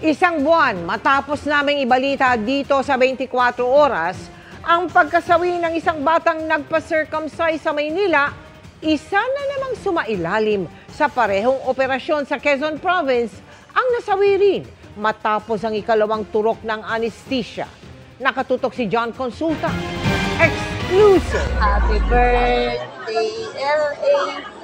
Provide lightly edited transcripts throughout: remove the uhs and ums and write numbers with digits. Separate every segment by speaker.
Speaker 1: Isang buwan matapos naming ibalita dito sa 24 oras, ang pagkasawi ng isang batang nagpa-circumcise sa Maynila, isa na namang sumailalim sa parehong operasyon sa Quezon Province ang nasawi rin matapos ang ikalawang turok ng anesthesia. Nakatutok si John Consulta. Exclusive!
Speaker 2: Happy birthday, LA!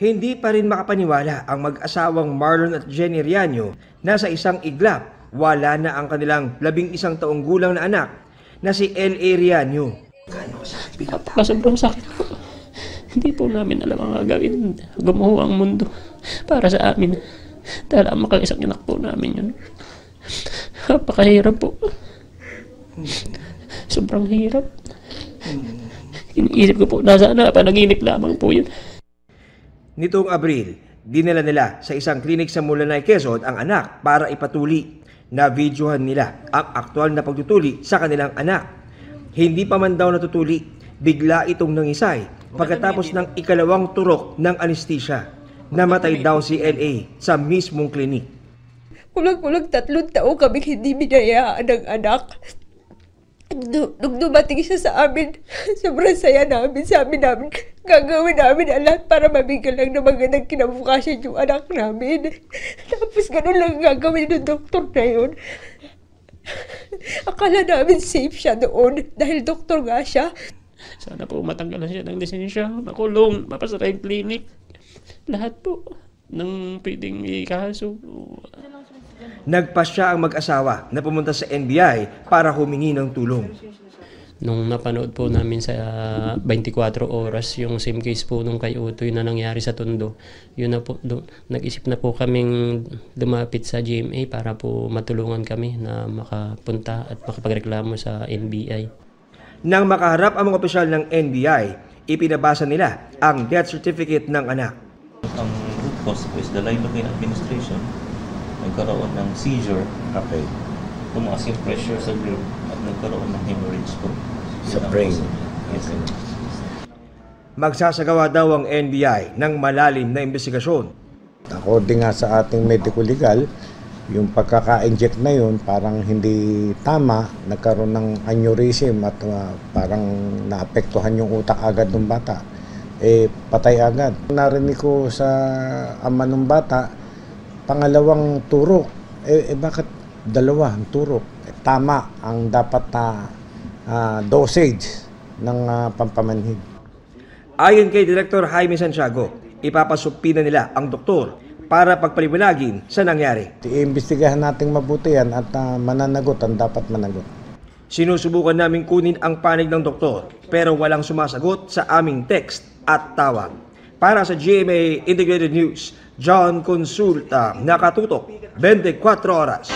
Speaker 3: Hindi pa rin makapaniwala ang mag-asawang Marlon at Jenny Riaño na sa isang iglap, wala na ang kanilang 11 taong gulang na anak na si L.A. Riaño.
Speaker 4: Sobrang sakit po. Hindi po namin alam ang gagawin. Gumuho ang mundo para sa amin. Dahil ang makalisang anak po namin yun. Napakahirap po. Sobrang hirap. Iniisip ko po, nasaan panaginip lamang po yun.
Speaker 3: Nitong Abril, dinala nila sa isang klinik sa Mulanay, Quezon ang anak para ipatuli. Na-videohan nila ang aktual na pagtutuli sa kanilang anak. Hindi pa man daw natutuli, bigla itong nangisay pagkatapos ng ikalawang turok ng anesthesia. Namatay daw si L.A. sa mismong klinik.
Speaker 2: Kulang-kulang 3 taon kami hindi binayaan ng anak. Nung dumating siya sa amin, sobrang saya namin. Sabi namin, gagawin namin ang lahat para mabigyan lang ng magandang kinabukasan yung anak namin. Tapos ganun lang gagawin ng doktor na yun. Akala namin safe siya doon dahil doktor nga siya.
Speaker 4: Sana po matanggalan siya ng lisensya, makulong, mapasara yung clinic. Lahat po ng pwedeng ikaso.
Speaker 3: Nagpasya ang mag-asawa na pumunta sa NBI para humingi ng tulong.
Speaker 4: Nung napanood po namin sa 24 oras yung same case po nung kay Utoy na nangyari sa Tondo, yun na po, nag-isip na po kaming lumapit sa GMA para po matulungan kami na makapunta at makapagreklamo sa NBI.
Speaker 3: Nang makaharap ang mga opisyal ng NBI, ipinabasa nila ang death certificate ng anak.
Speaker 5: Ang root cause is the lidocaine administration. Nagkaroon ng seizure. Okay. Tumaas yung pressure sa brain at nagkaroon ng hemorrhage po.
Speaker 3: Sa brain.
Speaker 5: Yes, sir.
Speaker 3: Magsasagawa daw ang NBI ng malalim na investigasyon.
Speaker 6: According nga sa ating medical legal, yung pagkaka-inject na yun parang hindi tama, nagkaroon ng aneurysm at parang naapektuhan yung utak agad ng bata. Patay agad. Narinig ko sa ama ng bata, pangalawang turok. Bakit dalawa ang turok? Tama ang dapat na dosage ng pampamanhid.
Speaker 3: Ayon kay Director Jaime Santiago, ipapasupina nila ang doktor para pagpaliwanagin sa nangyari.
Speaker 6: Iimbestigahan natin mabuti yan at mananagot ang dapat managot.
Speaker 3: Sinusubukan naming kunin ang panig ng doktor pero walang sumasagot sa aming text at tawag. Para sa GMA Integrated News, John Consulta, nakatutok 24 oras.